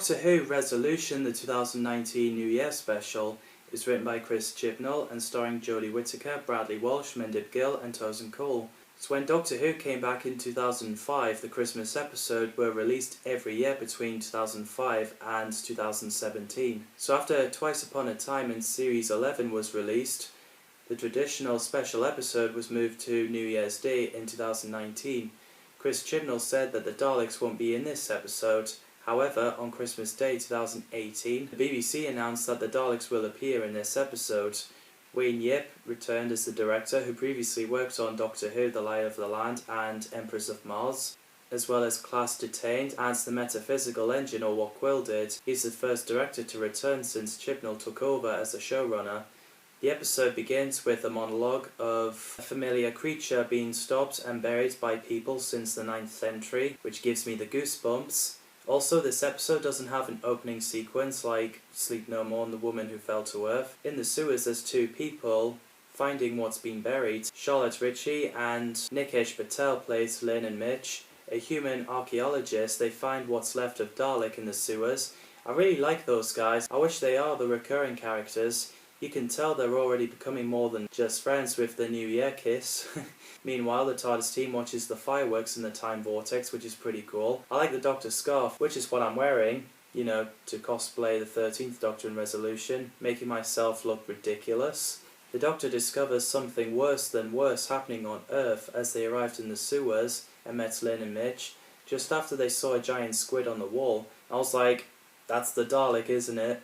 Doctor Who Resolution, the 2019 New Year special, is written by Chris Chibnall and starring Jodie Whittaker, Bradley Walsh, Mindip Gill and Tosin Cole. So when Doctor Who came back in 2005, the Christmas episodes were released every year between 2005 and 2017. So after Twice Upon a Time and Series 11 was released, the traditional special episode was moved to New Year's Day in 2019. Chris Chibnall said that the Daleks won't be in this episode. However, on Christmas Day 2018, the BBC announced that the Daleks will appear in this episode. Wayne Yip returned as the director, who previously worked on Doctor Who, The Lie of the Land and Empress of Mars, as well as Class Detained and The Metaphysical Engine, or what Quill did. He's the first director to return since Chibnall took over as a showrunner. The episode begins with a monologue of a familiar creature being stopped and buried by people since the 9th century, which gives me the goosebumps. Also, this episode doesn't have an opening sequence like Sleep No More and The Woman Who Fell to Earth. In the sewers there's two people finding what's been buried. Charlotte Ritchie and Nikesh Patel plays Lynn and Mitch. A human archaeologist, they find what's left of Dalek in the sewers. I really like those guys. I wish they are the recurring characters. You can tell they're already becoming more than just friends with the New Year kiss. Meanwhile, the TARDIS team watches the fireworks in the time vortex, which is pretty cool. I like the Doctor scarf, which is what I'm wearing, you know, to cosplay the 13th Doctor in Resolution, making myself look ridiculous. The Doctor discovers something worse than worse happening on Earth as they arrived in the sewers and met Lynn and Mitch. Just after they saw a giant squid on the wall, I was like, that's the Dalek, isn't it?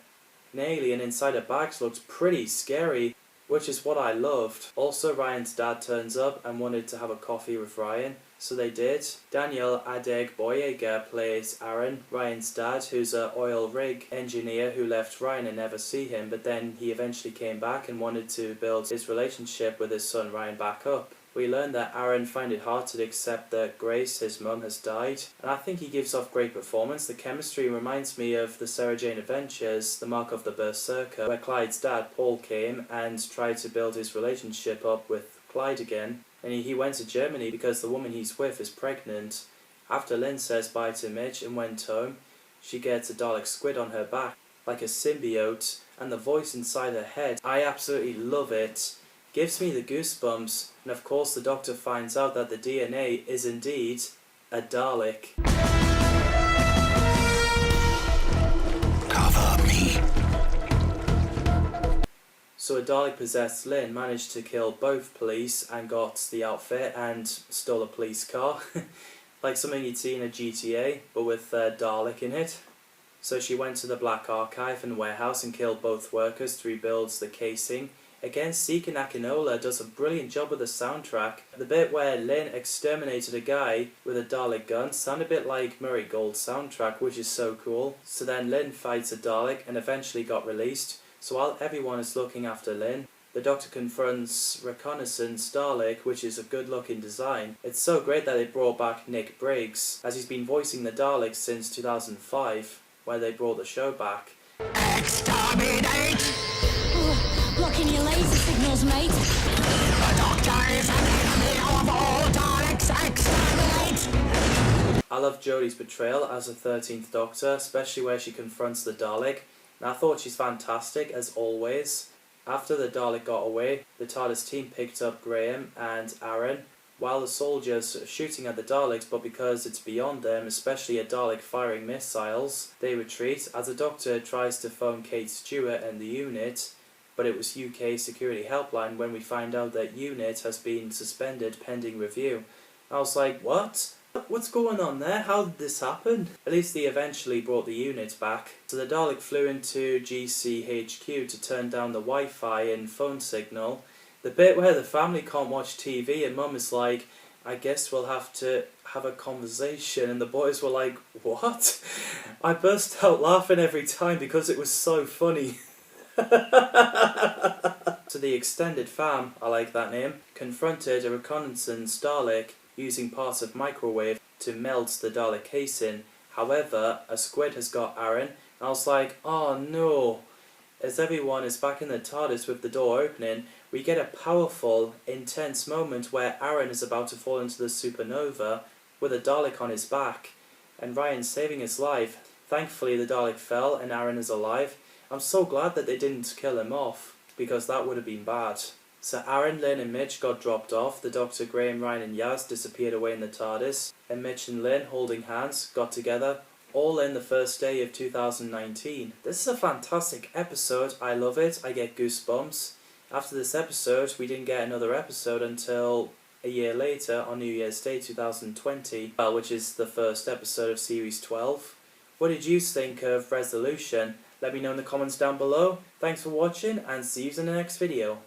An alien inside a bag looks pretty scary, which is what I loved. Also, Ryan's dad turns up and wanted to have a coffee with Ryan, so they did. Daniel Adegboyega plays Aaron, Ryan's dad, who's an oil rig engineer who left Ryan and never see him, but then he eventually came back and wanted to build his relationship with his son Ryan back up. We learn that Aaron found it hard to accept that Grace, his mum, has died, and I think he gives off great performance. The chemistry reminds me of the Sarah Jane Adventures, The Mark of the Berserker, where Clyde's dad, Paul, came and tried to build his relationship up with Clyde again, and he went to Germany because the woman he's with is pregnant. After Lynn says bye to Mitch and went home, she gets a Dalek squid on her back, like a symbiote, and the voice inside her head, I absolutely love it. Gives me the goosebumps, and of course the Doctor finds out that the DNA is indeed a Dalek. Cover me. So a Dalek-possessed Lynn managed to kill both police and got the outfit and stole a police car. Like something you'd see in a GTA, but with Dalek in it. So she went to the Black Archive and warehouse and killed both workers to rebuild the casing. Again, Sika Nakinola does a brilliant job with the soundtrack. The bit where Lynn exterminated a guy with a Dalek gun sounded a bit like Murray Gold's soundtrack, which is so cool. So then Lynn fights a Dalek and eventually got released. So while everyone is looking after Lynn, the Doctor confronts Reconnaissance Dalek, which is a good looking design. It's so great that they brought back Nick Briggs, as he's been voicing the Daleks since 2005, where they brought the show back. Exterminate! Blocking your laser signals, mate. The Doctor is an enemy of all Daleks! Exterminate! I love Jodie's portrayal as the 13th Doctor, especially where she confronts the Dalek, and I thought she's fantastic as always. After the Dalek got away, the TARDIS team picked up Graham and Aaron, while the soldiers are shooting at the Daleks, but because it's beyond them, especially a Dalek firing missiles, they retreat as the Doctor tries to phone Kate Stewart and the unit, but it was UK Security Helpline when we find out that unit has been suspended pending review. I was like, what? What's going on there? How did this happen? At least they eventually brought the unit back. So the Dalek flew into GCHQ to turn down the Wi-Fi and phone signal. The bit where the family can't watch TV and Mum is like, I guess we'll have to have a conversation, and the boys were like, what? I burst out laughing every time because it was so funny. So the extended fam, I like that name, confronted a reconnaissance Dalek using parts of microwave to melt the Dalek casing. However, a squid has got Aaron, and I was like, oh no. As everyone is back in the TARDIS with the door opening, we get a powerful, intense moment where Aaron is about to fall into the supernova with a Dalek on his back, and Ryan saving his life. Thankfully the Dalek fell and Aaron is alive. I'm so glad that they didn't kill him off, because that would have been bad. So Aaron, Lynn and Mitch got dropped off, the Doctor, Graham, Ryan and Yaz disappeared away in the TARDIS, and Mitch and Lynn, holding hands, got together, all in the first day of 2019. This is a fantastic episode, I love it, I get goosebumps. After this episode, we didn't get another episode until a year later on New Year's Day 2020, which is the first episode of Series 12. What did you think of Resolution? Let me know in the comments down below. Thanks for watching and see you in the next video.